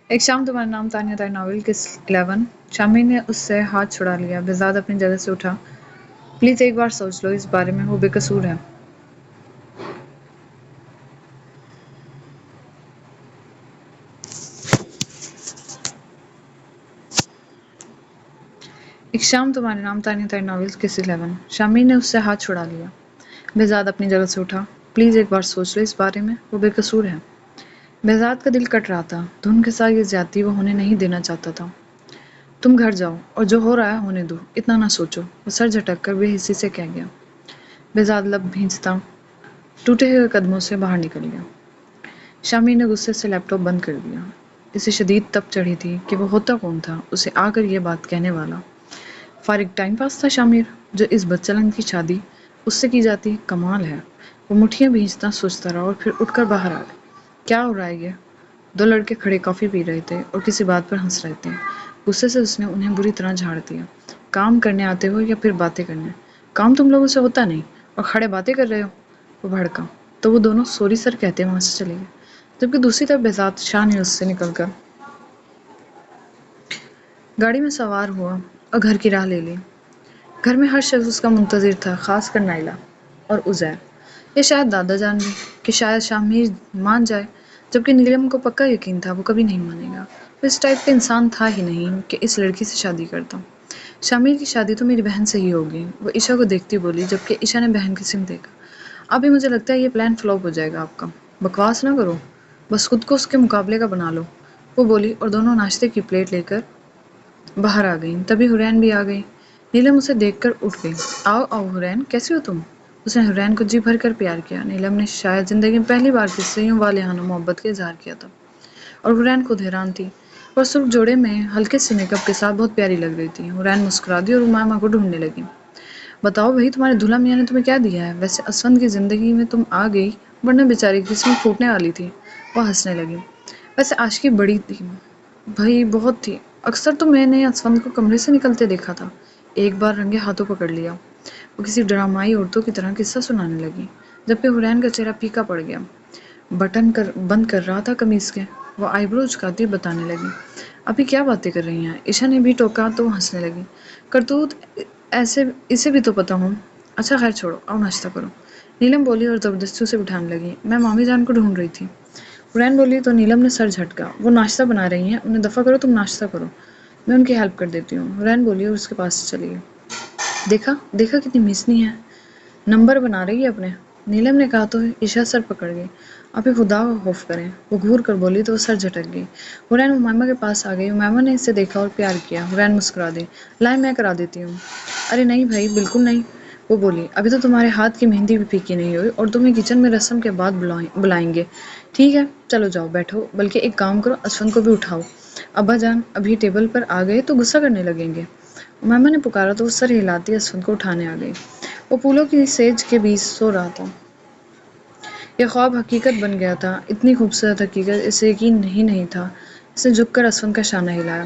ایک شام تمہارا نام تانیہ تاری ناول کس 11 شامی نے اس سے ہاتھ چھڑا لیا۔ بہزاد اپنی جگہ سے اٹھا۔ پلیز ایک بار سوچ لو اس بارے میں، وہ بے قصور ہے۔ ایک شام تمہارے نام تانیہ تاری ناول کس 11 شامی نے اس سے ہاتھ چھڑا لیا۔ بہزاد اپنی جگہ سے اٹھا۔ پلیز ایک بار سوچ لو اس بارے میں، وہ بے قصور ہے۔ بہزاد کا دل کٹ رہا تھا۔ دھن کے ساتھ یہ زیادتی وہ ہونے نہیں دینا چاہتا تھا۔ تم گھر جاؤ اور جو ہو رہا ہے ہونے دو، اتنا نہ سوچو، وہ سر جھٹک کر بے حسی سے کہہ گیا۔ بہزاد لب بھینچتا ٹوٹے ہوئے قدموں سے باہر نکل گیا۔ شامی نے غصے سے لیپ ٹاپ بند کر دیا۔ اسے شدید تپ چڑھی تھی کہ وہ ہوتا کون تھا اسے آ کر یہ بات کہنے والا۔ فارغ ٹائم پاس تھا شامیر، جو اس بدچلن کی شادی اس سے کی جاتی، کمال ہے۔ وہ مٹھیاں بھینچتا سوچتا رہا اور پھر اٹھ کر باہر آ گیا۔ کیا ہو رہا ہے یہ؟ دو لڑکے کھڑے کافی پی رہے تھے اور کسی بات پر ہنس رہے تھے۔ غصے سے اس نے انہیں بری طرح جھاڑ دیا۔ کام کرنے آتے ہو یا پھر باتیں کرنے؟ کام تم لوگوں سے ہوتا نہیں اور کھڑے باتیں کر رہے ہو؟ وہ بھڑکا تو وہ دونوں سوری سر کہتے وہاں سے چلے گئے، جبکہ دوسری طرف بہزاد شاہ نے اس سے نکل کر گاڑی میں سوار ہوا اور گھر کی راہ لے لی۔ گھر میں ہر شخص اس کا منتظر تھا، خاص کر نائلہ اور عزیر، یا شاید دادا جان بھی، کہ شاید شامیر مان جائے، جبکہ نیلم کو پکا یقین تھا وہ کبھی نہیں مانے گا۔ وہ اس ٹائپ کا انسان تھا ہی نہیں کہ اس لڑکی سے شادی کرتا۔ شامیر کی شادی تو میری بہن سے ہی ہوگی، وہ عشا کو دیکھتی بولی، جبکہ عشا نے بہن کی سمت دیکھا۔ ابھی مجھے لگتا ہے یہ پلان فلاپ ہو جائے گا آپ کا۔ بکواس نہ کرو، بس خود کو اس کے مقابلے کا بنا لو، وہ بولی، اور دونوں ناشتے کی پلیٹ لے کر باہر آ گئیں۔ تبھی حرین بھی آ گئی۔ نیلم اسے دیکھ کر اٹھ گئی۔ آؤ آؤ حرین، کیسی ہو تم؟ اس نے حرین کو جی بھر کر پیار کیا۔ نیلم نے شاید زندگی میں پہلی بار کسی سے یوں والہانہ محبت کا اظہار کیا تھا، اور حرین خود حیران تھی۔ اور سرخ جوڑے میں ہلکے سے میک اپ کے ساتھ بہت پیاری لگ رہی تھی۔ حرین مسکرا دی اور امیمہ کو ڈھونڈنے لگی۔ بتاؤ بھائی، تمہارے دلہا میاں نے تمہیں کیا دیا ہے؟ ویسے اسفند کی زندگی میں تم آ گئی، ورنہ بیچاری کی قسمت پھوٹنے والی تھی۔ وہ ہنسنے لگی۔ ویسے عاشقی بڑی تھی بھائی، بہت تھی۔ اکثر تو میں نے اسفند کو کمرے سے نکلتے دیکھا تھا۔ ایک بار رنگے ہاتھوں پکڑ لیا۔ وہ کسی ڈرامائی عورتوں کی طرح قصہ سنانے لگی، جبکہ حرین کا چہرہ پھیکا پڑ گیا۔ بٹن بند کر رہا تھا قمیص کے۔ وہ آئی برو اچکاتی بتانے لگی۔ ابھی کیا باتیں کر رہی ہیں؟ عشا نے بھی ٹوکا تو وہ ہنسنے لگی۔ کرتوت اسے بھی تو پتہ ہوں۔ اچھا خیر چھوڑو، آؤ ناشتہ کرو، نیلم بولی اور زبردستی اسے بٹھانے لگی۔ میں مامی جان کو ڈھونڈ رہی تھی، حرین بولی تو نیلم نے سر جھٹکا۔ وہ ناشتہ بنا رہی ہیں، انہیں دفع کرو، تم ناشتہ کرو، میں ان کی ہیلپ کر دیتی ہوں، حرین بولی اور اس کے پاس سے چلی گئی۔ دیکھا دیکھا کتنی میسنی ہے، نمبر بنا رہی ہے اپنے، نیلم نے کہا تو عشا سر پکڑ گئی۔ ابھی خدا کا خوف کریں، وہ گھور کر بولی تو وہ سر جھٹک گئی۔ حرین امیمہ کے پاس آ گئی۔ امیمہ نے اسے دیکھا اور پیار کیا۔ حرین مسکرا دی۔ لائے میں کرا دیتی ہوں۔ ارے نہیں بھائی، بالکل نہیں، وہ بولی، ابھی تو تمہارے ہاتھ کی مہندی بھی پھیکی نہیں ہوئی اور تمہیں کچن میں رسم کے بعد بلائیں گے۔ ٹھیک ہے چلو جاؤ بیٹھو، بلکہ ایک کام کرو، اسفند کو بھی اٹھاؤ، ابا جان ابھی ٹیبل پر آ گئے تو غصہ کرنے لگیں گے۔ امیمہ نے پکارا تو وہ سر ہلاتی اسفند کو اٹھانے آ گئی۔ وہ پھولوں کی سیج کے بیچ سو رہا تھا۔ یہ خواب حقیقت بن گیا تھا، اتنی خوبصورت حقیقت، اسے یقین ہی نہیں تھا۔ اس نے جھک کر اسفند کا شانہ ہلایا۔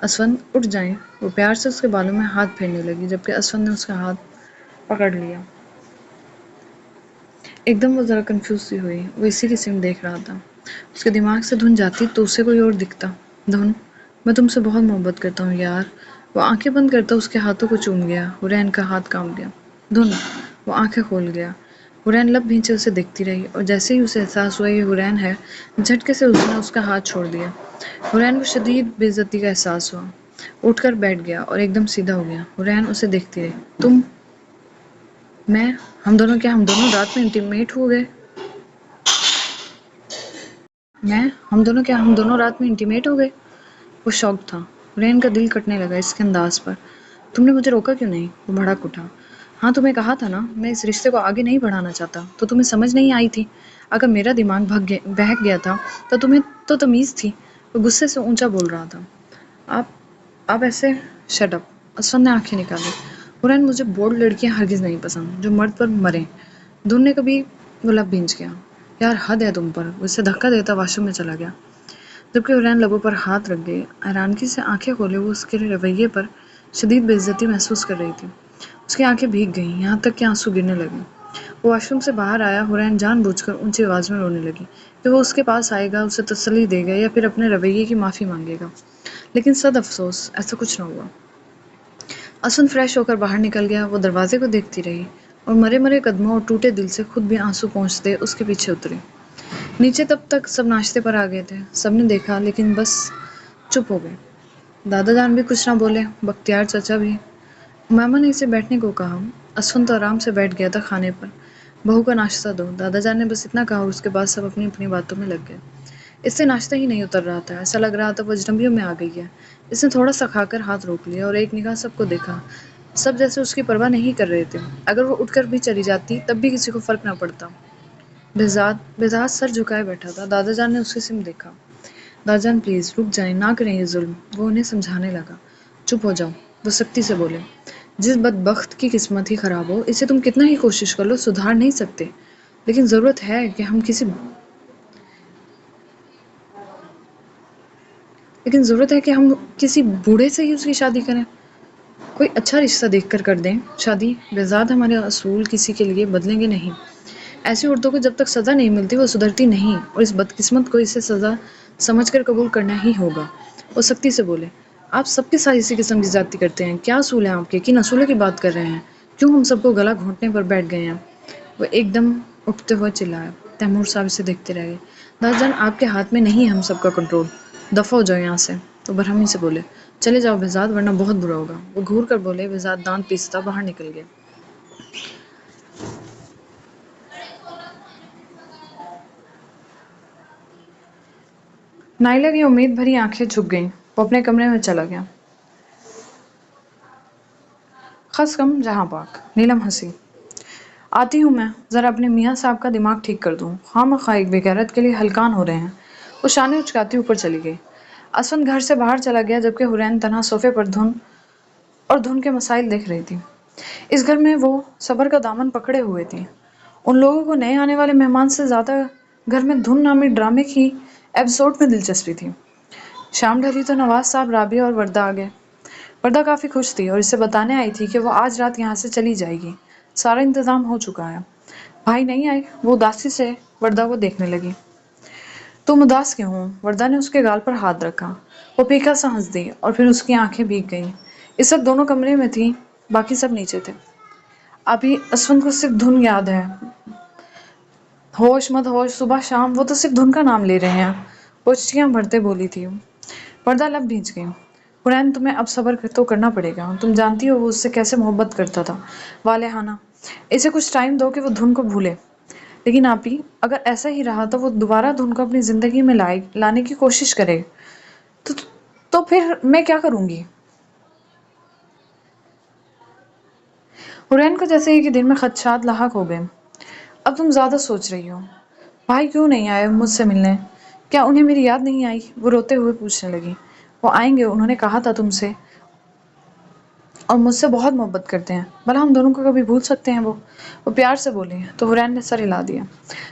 اسفند اٹھ جائیں، وہ پیار سے اس کے بالوں میں ہاتھ پھیرنے لگی، جبکہ اسفند نے اس کا ہاتھ پکڑ لیا۔ ایک دم وہ ذرا کنفیوز سی ہوئی، وہ اسی کی سمت دیکھ رہا تھا۔ اس کے دماغ سے دھن جاتی تو اسے کوئی اور دکھتا۔ دھن، میں تم سے بہت محبت کرتا ہوں یار۔ وہ آنکھیں بند کرتا اس کے ہاتھوں کو چوم گیا۔ حرین کا ہاتھ کانپ گیا۔ دھن، وہ آنکھیں کھول گیا۔ حرین لب بھینچے اسے دیکھتی رہی، اور جیسے ہی اسے احساس ہوا یہ حرین ہے، جھٹکے سے اس نے اس کا ہاتھ چھوڑ دیا۔ حرین کو شدید بے عزتی کا احساس ہوا۔ اٹھ کر بیٹھ گیا اور ایک دم سیدھا ہو گیا۔ حرین اسے دیکھتی رہی۔ تم، میں، ہم دونوں کیا ہم دونوں رات میں انٹیمیٹ ہو گئے؟ ہم دونوں رات میں انٹیمیٹ ہو گئے؟ وہ شاکڈ تھا۔ حرین کا دل کٹنے لگا اس کے انداز پر۔ تم نے مجھے روکا کیوں نہیں؟ وہ بھڑک اٹھا۔ ہاں تمہیں کہا تھا نا، میں اس رشتے کو آگے نہیں بڑھانا چاہتا، تو تمہیں سمجھ نہیں آئی تھی؟ اگر میرا دماغ بہک گیا تھا تو تمہیں تو تمیز تھی۔ وہ غصے سے اونچا بول رہا تھا۔ آپ ایسے، شٹ اپ، اسفند نے آنکھیں نکالی۔ حرین، مجھے بولڈ لڑکیاں ہرگز نہیں پسند جو مرد پر مریں۔ دھن نے کبھی، وہ لب بھینچ گیا۔ یار حد ہے تم پر، وہ اسے دھکا دیتا واش روم میں چلا گیا، جبکہ حرین لبوں پر ہاتھ رکھ گئی۔ حیرانگی سے آنکھیں کھولے وہ اس کے رویے پر شدید بے عزتی محسوس کر رہی تھی۔ اس کی آنکھیں بھیگ گئیں، یہاں تک کہ آنسو گرنے لگے۔ وہ واش روم سے باہر آیا۔ حورین جان بوجھ کر اونچی آواز میں رونے لگی کہ وہ اس کے پاس آئے گا، اسے تسلی دے گا یا پھر اپنے رویے کی معافی مانگے گا، لیکن صد افسوس ایسا کچھ نہ ہوا۔ اسون فریش ہو کر باہر نکل گیا۔ وہ دروازے کو دیکھتی رہی اور مرے مرے قدموں اور ٹوٹے دل سے خود بھی آنسو پہنچتے اس کے پیچھے اتری۔ نیچے تب تک سب ناشتے پر آ گئے تھے۔ سب نے دیکھا لیکن بس چپ ہو گئے۔ دادا جان بھی کچھ نہ بولے، بختیار چچا بھی۔ ماما نے اسے بیٹھنے کو کہا۔ اسون تو آرام سے بیٹھ گیا تھا کھانے پر۔ بہو کا ناشتہ دو۔ دادا جان نے بس اتنا کہا اور اس کے بعد سب اپنی اپنی باتوں میں لگ گئے۔ اس سے ناشتہ ہی نہیں اتر رہا تھا، ایسا لگ رہا تھا وہ اجنبیوں میں آ گئی ہے۔ اس نے تھوڑا سا کھا کر ہاتھ روک لیا اور ایک نگاہ سب کو دیکھا۔ سب جیسے اس کی پرواہ نہیں کر رہے تھے۔ اگر وہ اٹھ کر بھی چلی جاتی تب بھی کسی کو فرق نہ پڑتا۔ بہزاد سر جھکائے بیٹھا تھا۔ دادا جان نے اس کی سمت دیکھا۔ دادا جان پلیز رک جائیں، نہ کریں یہ ظلم۔ وہ انہیں سمجھانے لگا۔ چپ ہو جاؤ، وہ سختی سے بولے۔ جس بدبخت کی قسمت ہی خراب ہو، اسے تم کتنا ہی کوشش کر لو سدھار نہیں سکتے، لیکن ضرورت ہے کہ ہم کسی بوڑھے سے ہی اس کی شادی کریں، کوئی اچھا رشتہ دیکھ کر دیں شادی۔ بہزاد ہمارے اصول کسی کے لیے بدلیں گے نہیں۔ ایسی عورتوں کو جب تک سزا نہیں ملتی وہ سدھرتی نہیں، اور اس بدقسمت کو اسے سزا سمجھ کر قبول کرنا ہی ہوگا۔ وہ سختی سے بولے۔ آپ سب کے ساتھ اسی قسم کی زیادتی کرتے ہیں، کیا اصول ہیں آپ کے؟ کن اصولوں کی بات کر رہے ہیں؟ کیوں ہم سب کو گلا گھونٹنے پر بیٹھ گئے ہیں؟ وہ ایک دم اٹھتے ہوئے چلایا۔ تیمور صاحب اسے دیکھتے رہ گئے۔ دادا جان آپ کے ہاتھ میں نہیں ہے ہم سب کا کنٹرول، دفع ہو جاؤ یہاں سے۔ تو برہمی سے بولے، چلے جاؤ بہزاد ورنہ بہت برا ہوگا۔ وہ گھور کر بولے۔ بہزاد دانت پیستا باہر نکل گئے۔ نائلہ کی امید بھری آنکھیں جھک گئیں۔ وہ اپنے کمرے میں چلا گیا۔ خس کم جہاں پاک۔ نیلم ہنسی۔ آتی ہوں میں، ذرا اپنے میاں صاحب کا دماغ ٹھیک کر دوں، خواہ مخواہ ایک بے غیرت کے لیے ہلکان ہو رہے ہیں۔ وہ شانے اچکاتی اوپر چلی گئی۔ اسون گھر سے باہر چلا گیا جبکہ حورین تنہا صوفے پر دھن کے مسائل دیکھ رہی تھی۔ اس گھر میں وہ صبر کا دامن پکڑے ہوئے تھی۔ ان لوگوں کو نئے آنے والے مہمان سے زیادہ گھر میں دھن نامی ڈرامے کی ایپیسوڈ میں دلچسپی تھی۔ شام ڈھلی تو نواز صاحب، رابعہ اور وردہ آ گئے۔ وردہ کافی خوش تھی اور اسے بتانے آئی تھی کہ وہ آج رات یہاں سے چلی جائے گی، سارا انتظام ہو چکا ہے۔ بھائی نہیں آئے؟ وہ اداسی سے وردہ کو دیکھنے لگی۔ تم اداس کیوں ہو؟ وردہ نے اس کے گال پر ہاتھ رکھا۔ وہ پھیکا سا ہنس دی اور پھر اس کی آنکھیں بھیگ گئیں۔ اس وقت دونوں کمرے میں تھیں، باقی سب نیچے تھے۔ ابھی اسون کو صرف دھن یاد ہے، ہوش مت ہوش، صبح شام وہ تو صرف دھن کا نام لے رہے ہیں، پوچھٹیاں بھرتے بولی تھی۔ وردہ لب بھیج گئی۔ حورین تمہیں اب صبر تو کرنا پڑے گا، تم جانتی ہو وہ اس سے کیسے محبت کرتا تھا، والہانہ۔ اسے کچھ ٹائم دو کہ وہ دھن کو بھولے۔ لیکن آپی، اگر ایسا ہی رہا تو وہ دوبارہ دھن کو اپنی زندگی میں لانے کی کوشش کرے تو پھر میں کیا کروں گی؟ حورین کو جیسے ایک ہی دن میں خدشات لاحق ہو گئے۔ اب تم زیادہ سوچ رہی ہو۔ بھائی کیوں نہیں آئے مجھ سے ملنے؟ کیا انہیں میری یاد نہیں آئی؟ وہ روتے ہوئے پوچھنے لگی۔ وہ آئیں گے، انہوں نے کہا تھا تم سے اور مجھ سے بہت محبت کرتے ہیں، بھلا ہم دونوں کو کبھی بھول سکتے ہیں؟ وہ پیار سے بولی تو حورین نے سر ہلا دیا۔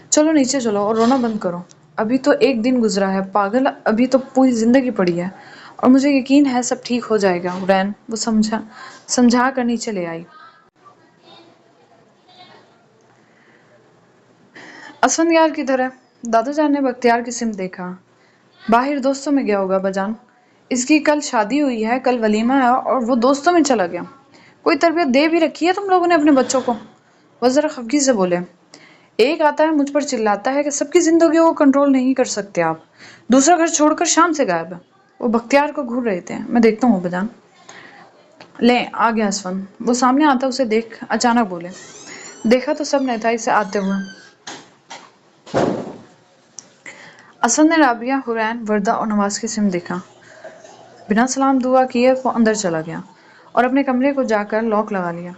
چلو نیچے چلو اور رونا بند کرو، ابھی تو ایک دن گزرا ہے پاگل، ابھی تو پوری زندگی پڑی ہے، اور مجھے یقین ہے سب ٹھیک ہو جائے گا۔ حورین وہ سمجھا کر نیچے لے آئی۔ اسفند یار کدھر ہے؟ دادا جان نے بختیار کی سمت دیکھا۔ باہر دوستوں میں گیا ہوگا بجان، اس کی کل شادی ہوئی ہے، کل ولیمہ ہے اور وہ دوستوں میں چلا گیا۔ کوئی تربیت دے بھی رکھی ہے تم لوگوں نے اپنے بچوں کو؟ وہ ذرا خفگی سے بولے۔ ایک آتا ہے مجھ پر چلاتا ہے کہ سب کی زندگیوں کو کنٹرول نہیں کر سکتے آپ، دوسرا گھر چھوڑ کر شام سے غائب ہے۔ وہ بختیار کو گھور رہے تھے۔ میں دیکھتا ہوں بجان۔ لیں آ گیا اسفند۔ وہ سامنے آتا اسے دیکھ اچانک بولے۔ دیکھا تو سب نے تھا اسے آتے ہوئے۔ اسفند نے رابعہ، حورین، وردہ اور نواز کی سمت دیکھا۔ بنا سلام دعا کیے وہ اندر چلا گیا اور اپنے کمرے کو جا کر لاک لگا لیا۔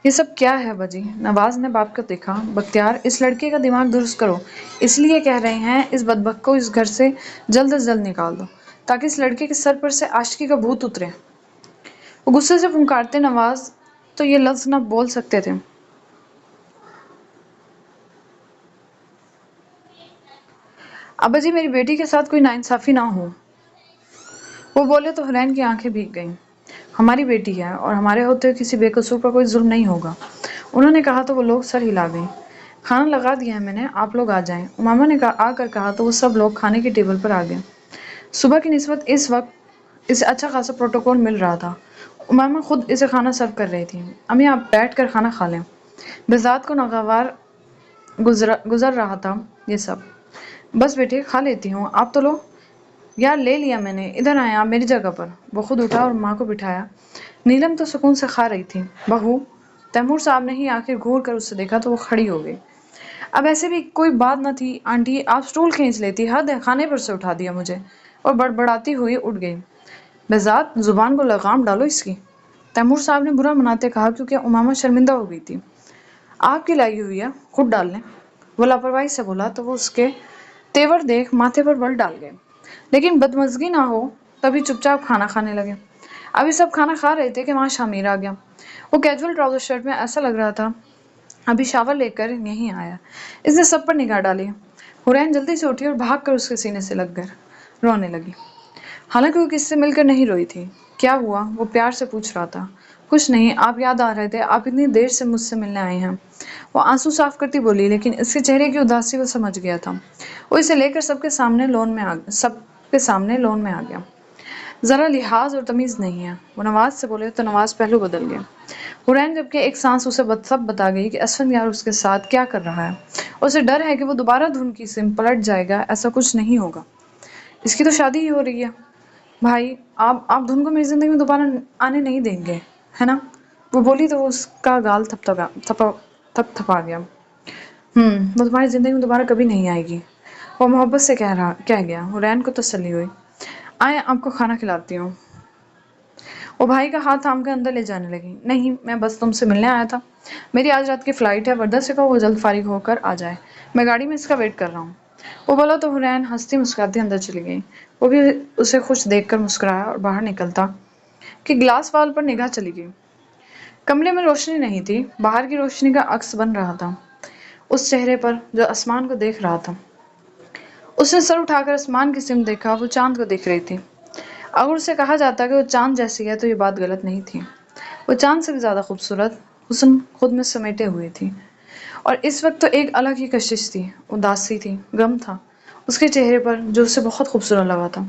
یہ سب کیا ہے باجی؟ نواز نے باپ کو دیکھا۔ بختیار، اس لڑکے کا دماغ درست کرو، اس لیے کہہ رہے ہیں اس بدبخت کو اس گھر سے جلد از جلد نکال دو تاکہ اس لڑکے کے سر پر سے عاشقی کا بھوت اترے۔ وہ غصے سے پھنکارتے نواز تو یہ لفظ نہ بول سکتے تھے۔ ابا جی میری بیٹی کے ساتھ کوئی ناانصافی نہ ہو۔ وہ بولے تو حورین کی آنکھیں بھیگ گئیں۔ ہماری بیٹی ہے اور ہمارے ہوتے ہوئے کسی بے قصور پر کوئی ظلم نہیں ہوگا۔ انہوں نے کہا تو وہ لوگ سر ہلا گئیں۔ کھانا لگا دیا ہے میں نے، آپ لوگ آ جائیں۔ امامہ نے آ کر کہا تو وہ سب لوگ کھانے کی ٹیبل پر آ گئے۔ صبح کی نسبت اس وقت اسے اچھا خاصا پروٹوکول مل رہا تھا۔ امامہ خود اسے کھانا سرو کر رہی تھی۔ امی آپ بیٹھ کر کھانا کھا لیں۔ بذات کو ناگوار گزر رہا تھا یہ سب۔ بس بیٹے کھا لیتی ہوں، آپ تو لو۔ یار لے لیا میں نے، ادھر آئیں آپ میری جگہ پر۔ وہ خود اٹھا اور ماں کو بٹھایا۔ نیلم تو سکون سے کھا رہی تھی۔ بہو، تیمور صاحب نے ہی آخر گھور کر اسے دیکھا تو وہ کھڑی ہو گئی۔ اب ایسے بھی کوئی بات نہ تھی آنٹی، آپ سٹول کھینچ لیتی، حد ہے، کھانے پر سے اٹھا دیا مجھے، اور بڑبڑاتی ہوئی اٹھ گئی۔ بذات زبان کو لگام ڈالو اس کی، تیمور صاحب نے برا مناتے کہا کیونکہ امامہ شرمندہ ہو گئی تھی۔ آپ کی لائی ہوئی ہے، خود ڈال لیں، وہ لاپرواہی سے بولا تو وہ اس کے تیور دیکھ ماتھے پر بل ڈال گئے، لیکن بدمزگی نہ ہو تبھی چپ چاپ کھانا کھانے لگے۔ ابھی سب کھانا کھا رہے تھے کہ وہاں شامیر آ گیا۔ وہ کیجول ٹراؤزر شرٹ میں ایسا لگ رہا تھا ابھی شاور لے کر یہیں آیا۔ اس نے سب پر نگاہ ڈالی۔ حورین جلدی سے اٹھی اور بھاگ کر اس کے سینے سے لگ کر رونے لگی، حالانکہ وہ کسی سے مل کر نہیں روئی تھی۔ کیا ہوا؟ وہ پیار سے پوچھ رہا تھا۔ کچھ نہیں، آپ یاد آ رہے تھے، آپ اتنی دیر سے مجھ سے ملنے آئے ہیں۔ وہ آنسو صاف کرتی بولی، لیکن اس کے چہرے کی اداسی وہ سمجھ گیا تھا۔ وہ اسے لے کر سب کے سامنے لون میں آ گیا۔ ذرا لحاظ اور تمیز نہیں ہے، وہ نواز سے بولے تو نواز پہلو بدل گیا۔ حورین جبکہ ایک سانس اسے سب بتا گئی کہ اسفندیار اس کے ساتھ کیا کر رہا ہے، اسے ڈر ہے کہ وہ دوبارہ دھن کی سمت پلٹ جائے گا۔ ایسا کچھ نہیں ہوگا، اس کی تو شادی ہی ہو رہی ہے۔ بھائی آپ دھن کو میری زندگی میں دوبارہ آنے نہیں دیں گے، ہے نا؟ وہ بولی تو وہ اس کا گال تھپ تھپا گیا۔ وہ تمہاری زندگی میں دوبارہ کبھی نہیں آئے گی، وہ محبت سے کہہ گیا۔ حورین کو تسلی ہوئی۔ آئیں آپ کو کھانا کھلاتی ہوں۔ وہ بھائی کا ہاتھ تھام کر اندر لے جانے لگی۔ نہیں، میں بس تم سے ملنے آیا تھا، میری آج رات کی فلائٹ ہے، وردہ سے کہو وہ جلد فارغ ہو کر آ جائے، میں گاڑی میں اس کا ویٹ کر رہا ہوں۔ وہ بولا تو حورین ہنستی مسکراتی اندر چلی گئی۔ وہ بھی اسے خوش دیکھ کر مسکرایا اور باہر نکلتا کہ گلاس وال پر نگاہ چلی گئی۔ کمرے میں روشنی نہیں تھی، باہر کی روشنی کا عکس بن رہا تھا اس چہرے پر جو آسمان کو دیکھ رہا تھا۔ اس نے سر اٹھا کر آسمان کی سمت دیکھا، وہ چاند کو دیکھ رہی تھی۔ اگر اسے کہا جاتا کہ وہ چاند جیسی ہے تو یہ بات غلط نہیں تھی۔ وہ چاند سے بھی زیادہ خوبصورت، حسن خود میں سمیٹے ہوئے تھی، اور اس وقت تو ایک الگ ہی کشش تھی، اداسی تھی، غم تھا اس کے چہرے پر جو اسے بہت خوبصورت لگا تھا۔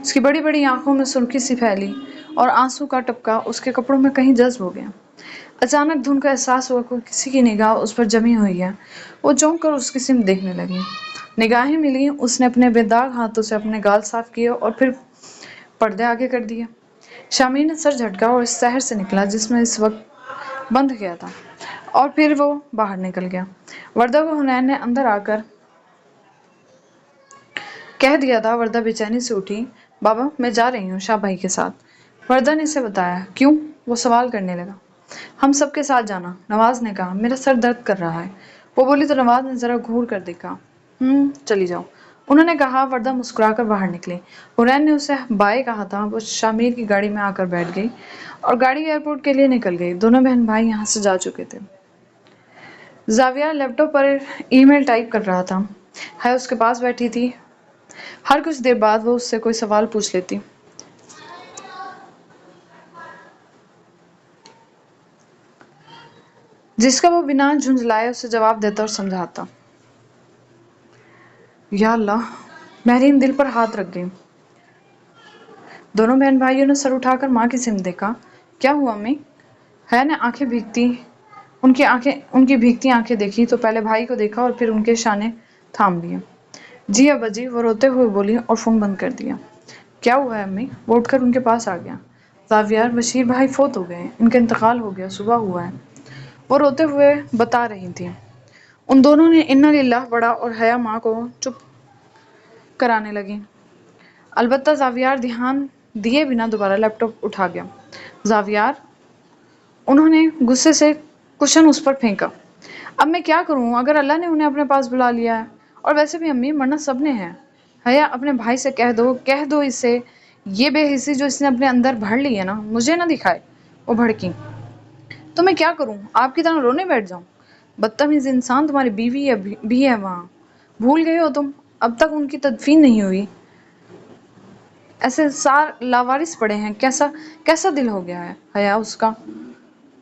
اس کی بڑی بڑی آنکھوں میں سرخی سی پھیلی اور آنسو کا ٹپکا اس کے کپڑوں میں کہیں جذب ہو گیا۔ اچانک دھن کا احساس ہوا کہ کسی کی نگاہ اس پر جمی ہوئی ہے۔ وہ چونک کر اس کی سمت دیکھنے لگی۔ نگاہیں ملی، اس نے اپنے بے داغ ہاتھوں سے اپنے گال صاف کیے اور پھر پردے آگے کر دیے۔ شامیر نے سر جھٹکا اور اس شہر سے نکلا جس میں اس وقت بند گیا تھا، اور پھر وہ باہر نکل گیا۔ وردہ کو حنین نے اندر آ کر کہہ دیا تھا۔ وردہ بے چینی سے اٹھی۔ بابا میں جا رہی ہوں شاہ بھائی کے ساتھ۔ وردہ نے اسے بتایا۔ کیوں؟ وہ سوال کرنے لگا۔ ہم سب کے ساتھ جانا، نواز نے کہا، میرا سر درد کر رہا ہے۔ وہ بولی تو نواز نے ذرا گھور کر دیکھا۔ چلی جاؤ، انہوں نے کہا۔ وردہ مسکرا کر باہر نکلی۔ حورین نے اسے بائے کہا تھا، وہ شامیر کی گاڑی میں آ کر بیٹھ گئی اور گاڑی ایئرپورٹ کے لیے نکل گئی۔ دونوں بہن بھائی یہاں سے جا چکے تھے۔ زاویہ لیپ ٹاپ پر ای میل ٹائپ کر رہا تھا۔ ہے اس کے پاس بیٹھی تھی۔ ہر کچھ دیر بعد وہ اس سے کوئی سوال پوچھ لیتی، جس کا وہ بنا جھنجھلائے اسے جواب دیتا اور سمجھاتا۔ یا اللہ، مہرین دل پر ہاتھ رکھ گئی۔ دونوں بہن بھائیوں نے سر اٹھا کر ماں کی سمت دیکھا۔ کیا ہوا امی؟ حیا نے ان کی بھیگتی آنکھیں دیکھی تو پہلے بھائی کو دیکھا اور پھر ان کے شانے تھام لیے۔ جی ابا جی، وہ روتے ہوئے بولی اور فون بند کر دیا۔ کیا ہوا ہے امی؟ وہ اٹھ کر ان کے پاس آ گیا۔ زاویہ، بشیر بھائی فوت ہو گئے، ان کا انتقال ہو گیا، صبح ہوا ہے، وہ روتے ہوئے بتا رہی تھی۔ ان دونوں نے انا للہ پڑھا اور حیا ماں کو چپ کرانے لگی۔ البتہ زاویار دھیان دیے بنا دوبارہ لیپ ٹاپ اٹھا گیا۔ زاویار، انہوں نے غصے سے کشن اس پر پھینکا۔ اب میں کیا کروں اگر اللہ نے انہیں اپنے پاس بلا لیا ہے؟ اور ویسے بھی امی، مرنا سب نے ہے۔ حیا، اپنے بھائی سے کہہ دو اسے یہ بے حسی جو اس نے اپنے اندر بھر لی ہے نا، مجھے نہ دکھائے۔ وہ بھڑکی۔ تو میں کیا کروں؟ آپ کی طرح رونے بیٹھ جاؤں؟ بدتمیز انسان، تمہاری بیوی بھی ہے وہاں، بھول گئے ہو تم؟ اب تک ان کی تدفین نہیں ہوئی، ایسے سار لاوارث پڑے ہیں، کیسا دل ہو گیا ہے حیا اس کا؟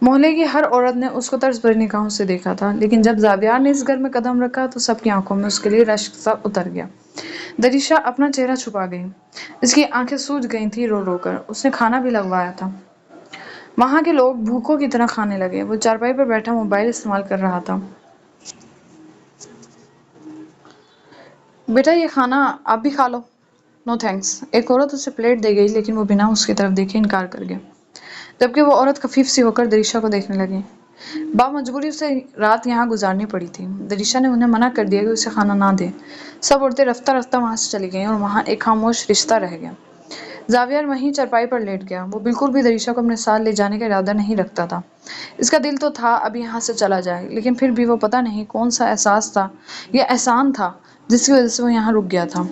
محلے کی ہر عورت نے اس کو طرز بھری نگاہوں سے دیکھا تھا، لیکن جب زاویار نے اس گھر میں قدم رکھا تو سب کی آنکھوں میں اس کے لیے رشک سا اتر گیا۔ دریشا اپنا چہرہ چھپا گئی۔ اس کی آنکھیں سوج گئی تھیں رو رو کر۔ اس نے کھانا بھی لگوایا تھا۔ وہاں کے لوگ بھوکوں کی طرح کھانے لگے۔ وہ چارپائی پر بیٹھا موبائل استعمال کر رہا تھا۔ بیٹا یہ کھانا آپ بھی کھا لو۔ نو تھینکس۔ ایک عورت اسے پلیٹ دے گئی لیکن وہ بنا اس کی طرف دیکھے انکار کر گیا، جبکہ وہ عورت خفیف سی ہو کر دریشا کو دیکھنے لگی۔ بامجبوری اسے رات یہاں گزارنی پڑی تھی۔ دریشا نے انہیں منع کر دیا کہ اسے کھانا نہ دیں۔ سب عورتیں رفتہ رفتہ وہاں سے چلی گئیں اور وہاں ایک خاموش رشتہ رہ گیا۔ زاویار وہیں چارپائی پر لیٹ گیا۔ وہ بالکل بھی دریشا کو اپنے ساتھ لے جانے کا ارادہ نہیں رکھتا تھا۔ اس کا دل تو تھا اب یہاں سے چلا جائے، لیکن پھر بھی وہ پتہ نہیں کون سا احساس تھا یا احسان تھا جس کی وجہ سے وہ یہاں رک گیا تھا۔